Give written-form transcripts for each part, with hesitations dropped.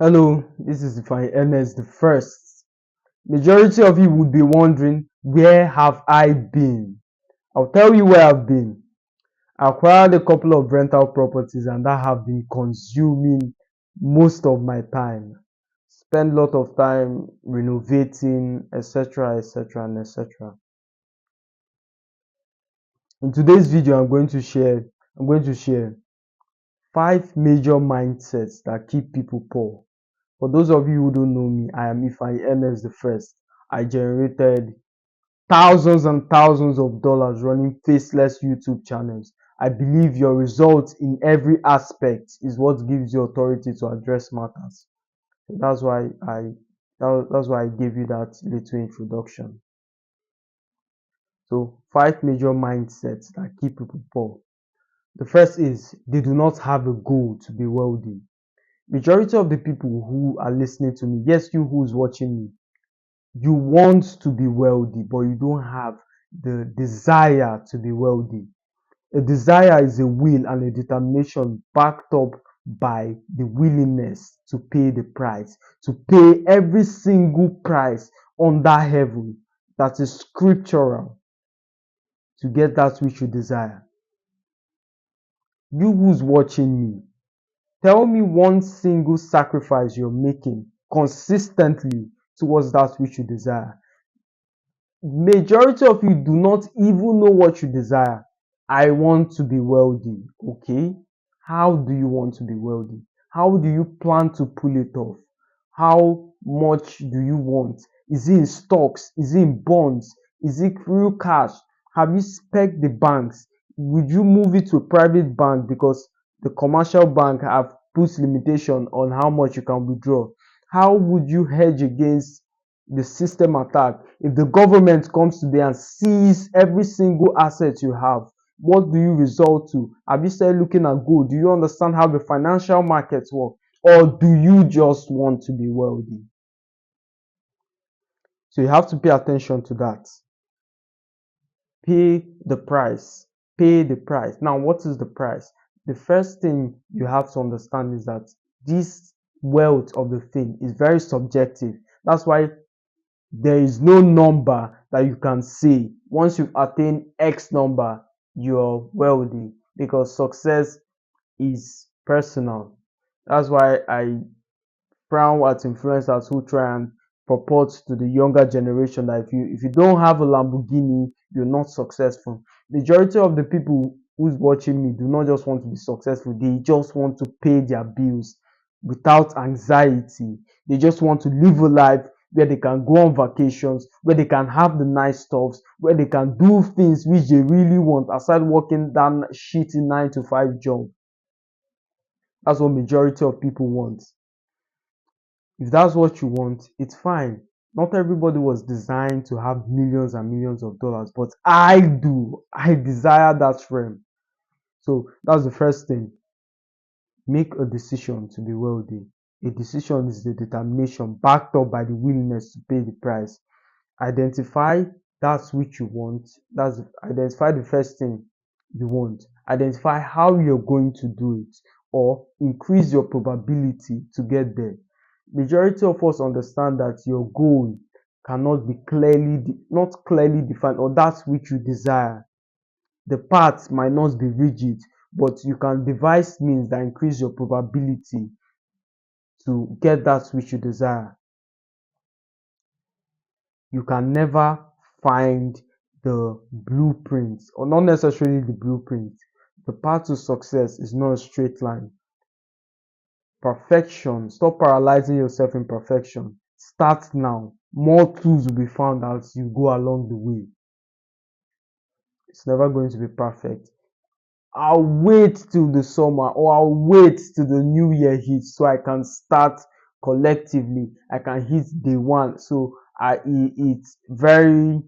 Hello, this is Define Ernest the First. Majority of you would be wondering, where have I been? I'll tell you where I've been. I acquired a couple of rental properties and that have been consuming most of my time. Spend a lot of time renovating, etc., etc., and etc. In today's video, I'm going to share 5 major mindsets that keep people poor. For those of you who don't know me, I am Ifeanyi Ernest the First. I generated thousands and thousands of dollars running faceless YouTube channels. I believe your results in every aspect is what gives you authority to address matters. So that's why I gave you that little introduction. So 5 major mindsets that keep people poor. The first is they do not have a goal to be wealthy. Majority of the people who are listening to me, yes, you who's watching me, you want to be wealthy, but you don't have the desire to be wealthy. A desire is a will and a determination backed up by the willingness to pay the price, to pay every single price under heaven that is scriptural to get that which you desire. You who's watching me, tell me one single sacrifice you're making consistently towards that which you desire. Majority of you do not even know what you desire. I want to be wealthy. Okay, how do you want to be wealthy? How do you plan to pull it off? How much do you want? Is it in stocks? Is it in bonds? Is it real cash? Have you spec the banks? Would you move it to a private bank because the commercial bank have put limitation on how much you can withdraw? How would you hedge against the system attack? If the government comes today and sees every single asset you have, what do you resort to? Have you started looking at gold? Do you understand how the financial markets work? Or do you just want to be wealthy? So you have to pay attention to that. Pay the price. Pay the price. Now, what is the price? The first thing you have to understand is that this wealth of the thing is very subjective. That's why there is no number that you can say once you've attained X number, you're wealthy, because success is personal. That's why I frown at influencers who try and purport to the younger generation that if you don't have a Lamborghini, you're not successful. Majority of the people who's watching me do not just want to be successful, they just want to pay their bills without anxiety. They just want to live a life where they can go on vacations, where they can have the nice stuffs, where they can do things which they really want aside working that shitty 9 to 5 job. That's what majority of people want. If that's what you want, it's fine. Not everybody was designed to have millions and millions of dollars, but I do. I desire that realm. So that's the first thing. Make a decision to be wealthy. A decision is the determination backed up by the willingness to pay the price. Identify that's which you want. That's identify the first thing you want. Identify how you're going to do it, or increase your probability to get there. Majority of us understand that your goal cannot be not clearly defined, or that which you desire. The path might not be rigid, but you can devise means that increase your probability to get that which you desire. You can never find the blueprint, or not necessarily the blueprint. The path to success is not a straight line. Perfection. Stop paralyzing yourself in perfection. Start now. More tools will be found as you go along the way. It's never going to be perfect. I'll wait till the summer, or I'll wait till the new year hits so I can start collectively. I can hit day one. So it's very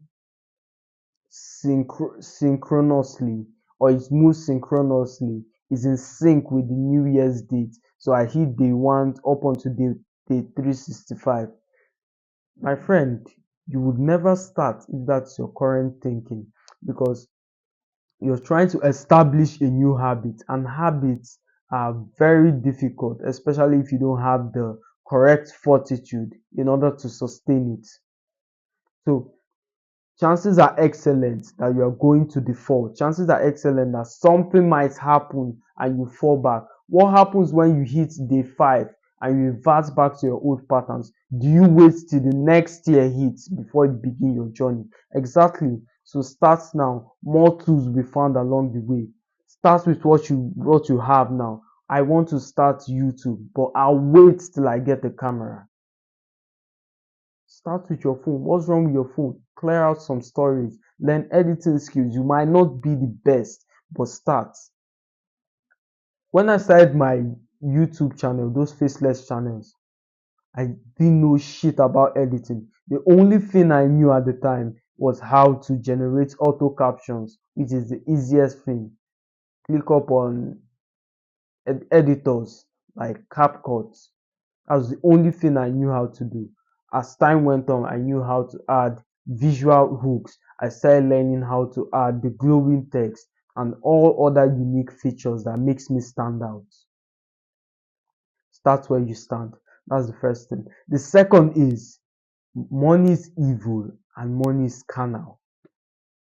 synchronously, or it moves synchronously, is in sync with the new year's date. So I hit day one up until day 365. My friend, you would never start if that's your current thinking, because you're trying to establish a new habit, and habits are very difficult, especially if you don't have the correct fortitude in order to sustain it. So chances are excellent that you are going to default. Chances are excellent that something might happen and you fall back. What happens when you hit day 5 and you revert back to your old patterns? Do you wait till the next year hits before you begin your journey? Exactly. So start now. More tools will be found along the way. Start with what you have now. I want to start YouTube, but I'll wait till I get the camera. Start with your phone. What's wrong with your phone? Clear out some storage. Learn editing skills. You might not be the best, but start. When I started my YouTube channel, those faceless channels, I didn't know shit about editing. The only thing I knew at the time was how to generate auto captions, which is the easiest thing. Click up on editors like CapCut. That was the only thing I knew how to do. As time went on, I knew how to add visual hooks. I started learning how to add the glowing text and all other unique features that makes me stand out. Start where you stand. That's the first thing. The second is money is evil and money is carnal,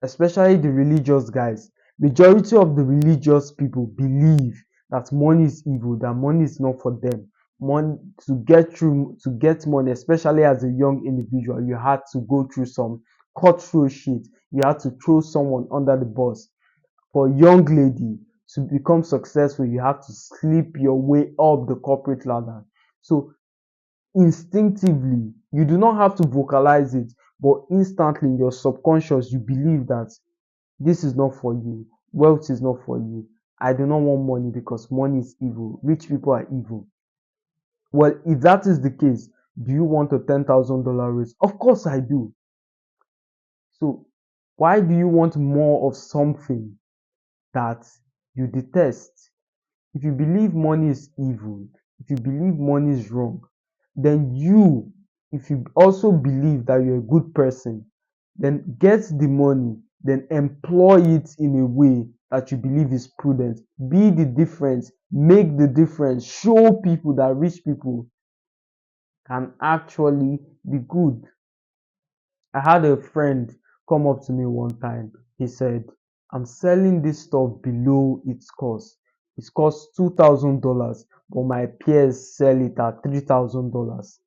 especially the religious guys. Majority of the religious people believe that money is evil, that money is not for them. Money to get money, especially as a young individual, you had to go through some cutthroat shit. You had to throw someone under the bus. For a young lady to become successful, you have to sleep your way up the corporate ladder. So instinctively, you do not have to vocalize it, but instantly in your subconscious, you believe that this is not for you. Wealth is not for you. I do not want money because money is evil. Rich people are evil. Well, if that is the case, do you want a $10,000 raise? Of course I do. So, why do you want more of something that you detest? If you believe money is evil, if you believe money is wrong, then if you also believe that you're a good person, then get the money, then employ it in a way that you believe is prudent. Be the difference, make the difference, show people that rich people can actually be good. I had a friend come up to me one time. He said, I'm selling this stuff below its cost. It costs $2,000, but my peers sell it at $3,000.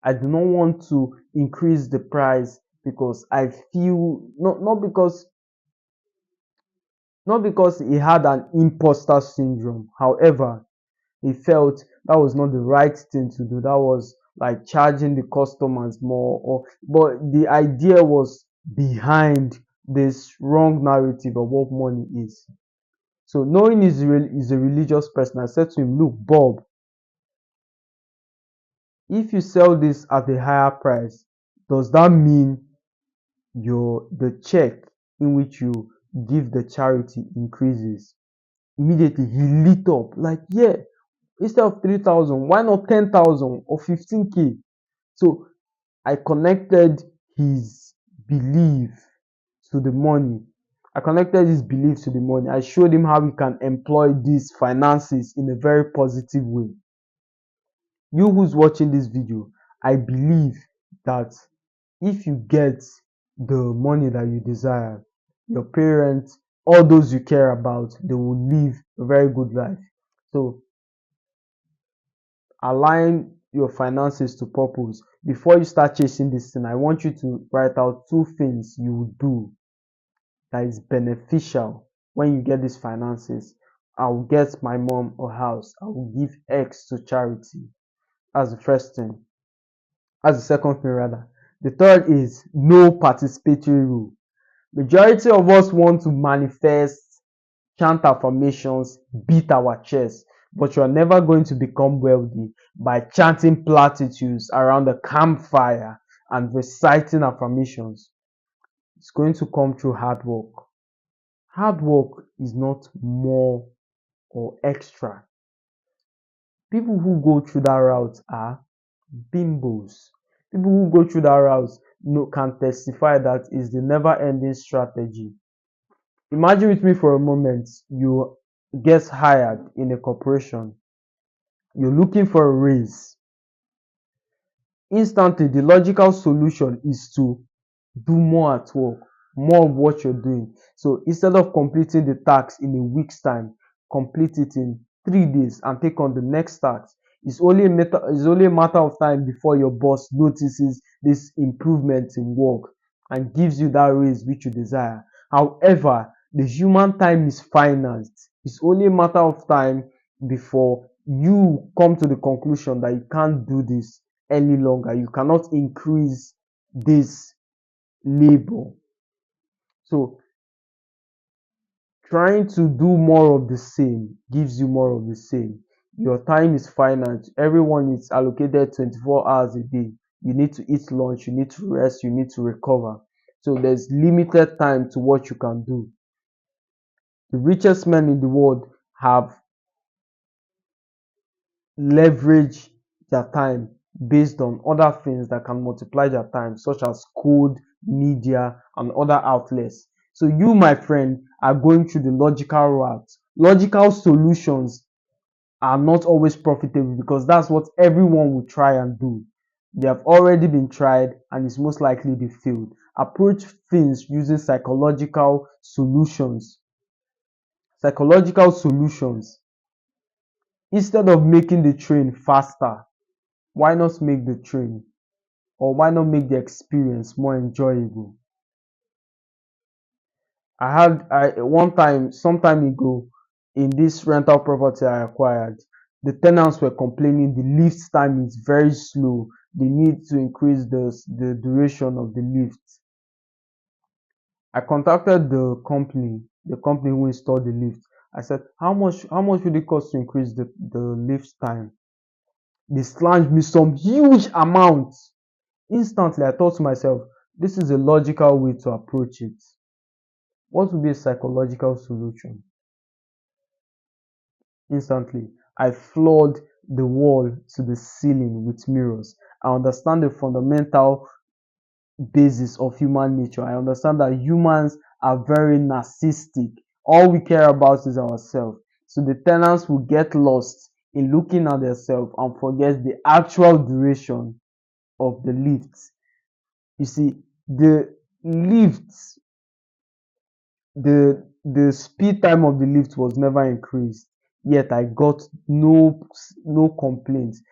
I do not want to increase the price because I feel not because he had an imposter syndrome. However, he felt that was not the right thing to do. That was like charging the customers more, but the idea was behind this wrong narrative of what money is. So knowing he's a religious person, I said to him, look, Bob, if you sell this at a higher price, does that mean the check in which you give the charity increases? Immediately he lit up like, yeah, instead of 3,000, why not 10,000 or 15K? So I connected his belief to the money. I connected his belief to the money. I showed him how he can employ these finances in a very positive way. You who's watching this video, I believe that if you get the money that you desire, your parents, all those you care about, they will live a very good life. So align your finances to purpose. Before you start chasing this thing, I want you to write out 2 things you will do that is beneficial when you get these finances. I will get my mom a house. I will give X to charity. That's the first thing. That's the second thing, rather. The third is no participatory rule. Majority of us want to manifest, chant affirmations, beat our chest, but you are never going to become wealthy by chanting platitudes around a campfire and reciting affirmations. It's going to come through hard work. Hard work is not more or extra. People who go through that route are bimbos. People who go through that route can testify that is the never ending strategy. Imagine with me for a moment, you get hired in a corporation, you're looking for a raise, Instantly, the logical solution is to do more at work, more of what you're doing. So instead of completing the task in a week's time, complete it in 3 days and take on the next task. It's only a matter of time before your boss notices this improvement in work and gives you that raise which you desire. However, the human time is finite. It's only a matter of time before you come to the conclusion that you can't do this any longer. You cannot increase this labor. So trying to do more of the same gives you more of the same. Your time is finite. Everyone is allocated 24 hours a day. You need to eat lunch, you need to rest, you need to recover. So there's limited time to what you can do. The richest men in the world have leveraged their time based on other things that can multiply their time, such as code, media, and other outlets. So you, my friend, are going through the logical route. Logical solutions are not always profitable because that's what everyone will try and do. They have already been tried and it's most likely they failed. Approach things using psychological solutions. Psychological solutions. Instead of making the train faster, why not make the train, or why not make the experience more enjoyable? I one time, some time ago, in this rental property I acquired, the tenants were complaining the lift time is very slow. They need to increase the duration of the lift. I contacted the company who installed the lift. I said, how much would it cost to increase the lift time? They slashed me some huge amount. Instantly, I thought to myself, this is a logical way to approach it. What would be a psychological solution? Instantly, I floored the wall to the ceiling with mirrors. I understand the fundamental basis of human nature. I understand that humans are very narcissistic. All we care about is ourselves. So the tenants will get lost in looking at themselves and forget the actual duration of the lift. You see, the lift, the speed time of the lift was never increased. Yet I got no complaints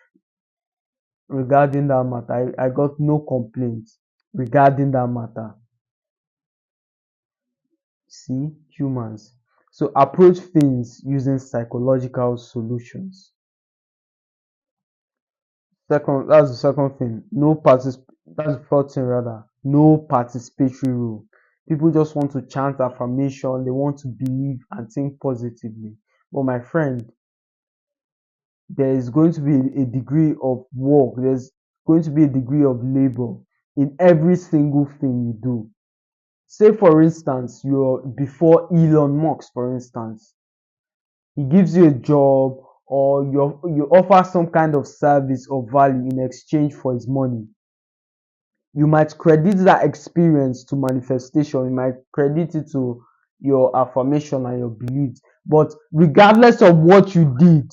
regarding that matter. I got no complaints regarding that matter. See, humans. So approach things using psychological solutions. Second, that's the second thing. That's the first thing rather. No participatory rule. People just want to chant affirmation, they want to believe and think positively. But my friend, there is going to be a degree of work, there's going to be a degree of labor in every single thing you do. Say for instance, you're before Elon Musk, for instance. He gives you a job or you offer some kind of service or value in exchange for his money. You might credit that experience to manifestation, you might credit it to your affirmation and your beliefs. But regardless of what you did,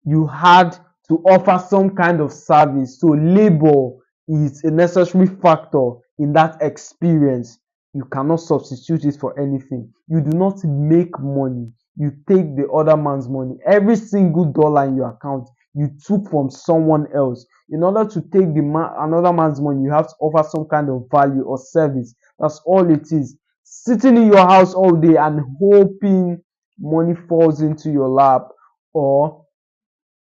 you had to offer some kind of service. So labor is a necessary factor in that experience. You cannot substitute it for anything. You do not make money. You take the other man's money. Every single dollar in your account you took from someone else. In order to take another man's money, you have to offer some kind of value or service. That's all it is. Sitting in your house all day and hoping money falls into your lap or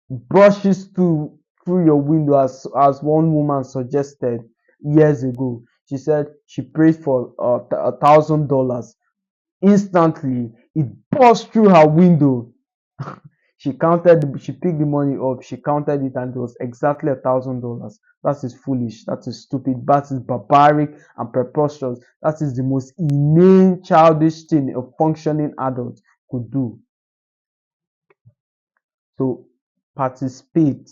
brushes through your window, as one woman suggested years ago. She said she prayed for $1,000. Instantly it burst through her window. She picked the money up, she counted it, and it was exactly $1,000. That is foolish, that is stupid, that is barbaric and preposterous. That is the most inane childish thing a functioning adult could do. So participate,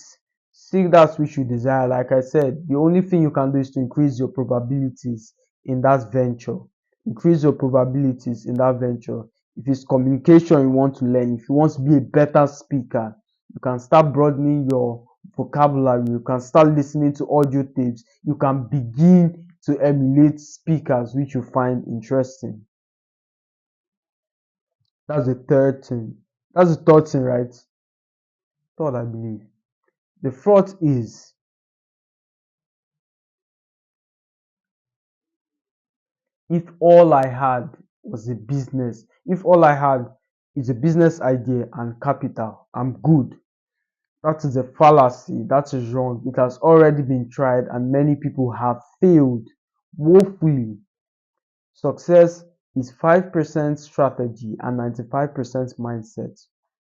seek that which you desire. Like I said, the only thing you can do is to increase your probabilities in that venture. Increase your probabilities in that venture. If it's communication you want to learn, if you want to be a better speaker, you can start broadening vocabulary, you can start listening to audio tapes, you can begin to emulate speakers which you find interesting. That's the third thing. That's the third thing, right? Third, I believe. The fourth is, if all I had was a business, if all I had is a business idea and capital, I'm good. That is a fallacy. That is wrong. It has already been tried and many people have failed woefully. Success is 5% strategy and 95% mindset.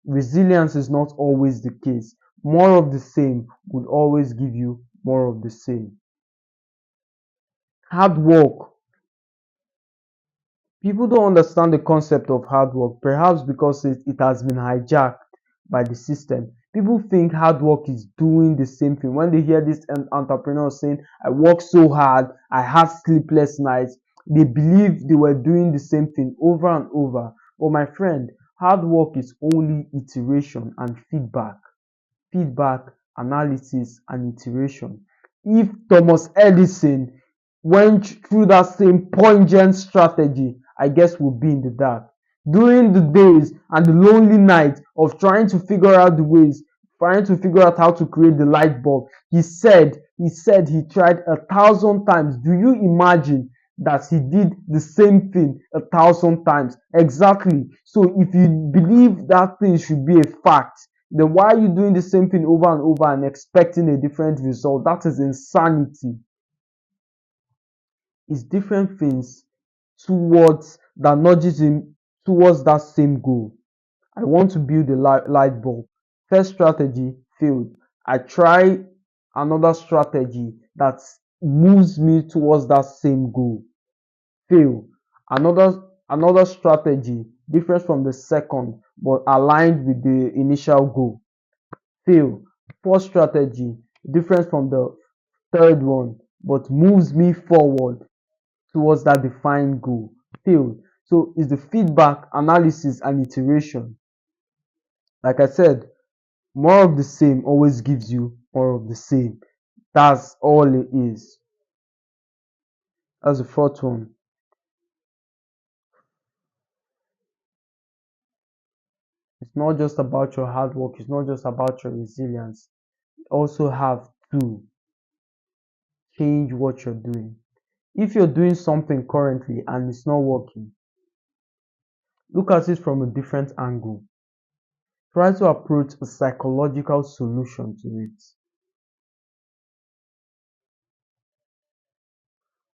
Resilience is not always the case. More of the same would always give you more of the same. Hard work. People don't understand the concept of hard work, perhaps because it has been hijacked by the system. People think hard work is doing the same thing. When they hear this entrepreneur saying, I work so hard, I had sleepless nights, they believe they were doing the same thing over and over. But my friend, hard work is only iteration and feedback, analysis, and iteration. If Thomas Edison went through that same pungent strategy, I guess we'll be in the dark. During the days and the lonely nights of trying to figure out how to create the light bulb, he said he tried 1,000 times. Do you imagine that he did the same thing 1,000 times? Exactly. So if you believe that thing should be a fact, then why are you doing the same thing over and over and expecting a different result? That is insanity. It's different things towards that nudges him towards that same goal. I want to build a light bulb. First strategy failed. I try another strategy that moves me towards that same goal. Fail. Another strategy different from the second but aligned with the initial goal. Fail. Fourth strategy different from the third one but moves me forward towards that defined goal. Failed. So it's the feedback, analysis, and iteration. Like I said, more of the same always gives you more of the same. That's all it is. That's the fourth one. It's not just about your hard work, it's not just about your resilience. You also have to change what you're doing. If you're doing something currently and it's not working, look at it from a different angle. Try to approach a psychological solution to it.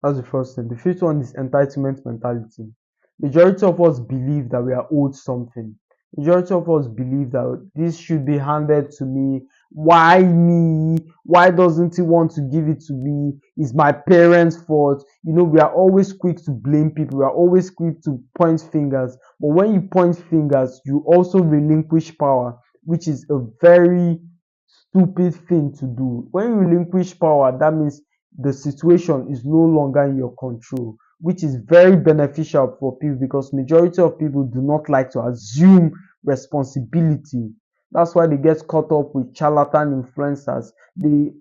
That's the first thing. The fifth one is entitlement mentality. Majority of us believe that we are owed something. Majority of us believe that this should be handed to me. Why me? Why doesn't he want to give it to me? It's my parents' fault. We are always quick to blame people. We are always quick to point fingers. But when you point fingers, you also relinquish power, which is a very stupid thing to do. When you relinquish power, that means the situation is no longer in your control, which is very beneficial for people because majority of people do not like to assume responsibility. That's why they get caught up with charlatan influencers. They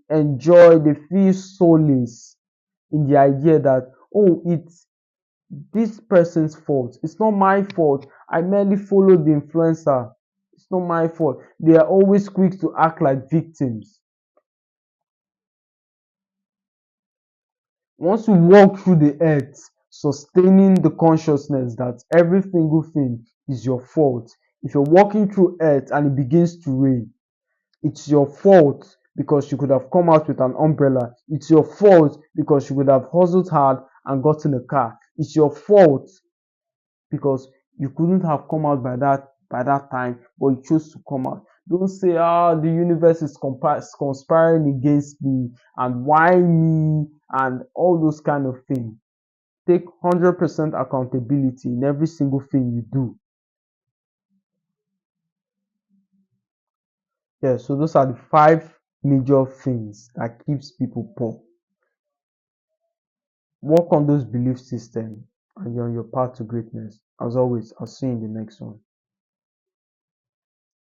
feel solace in the idea that, oh, it's this person's fault. It's not my fault. I merely followed the influencer. It's not my fault. They are always quick to act like victims. Once you walk through the earth, sustaining the consciousness that every single thing is your fault. If you're walking through earth and it begins to rain, it's your fault because you could have come out with an umbrella. It's your fault because you could have hustled hard and gotten a car. It's your fault because you couldn't have come out by that time, but you chose to come out. Don't say, the universe is conspiring against me, and why me, and all those kind of things. Take 100% accountability in every single thing you do. Yeah, so those are the five major things that keeps people poor. Work on those belief systems, and you're on your path to greatness. As always, I'll see you in the next one.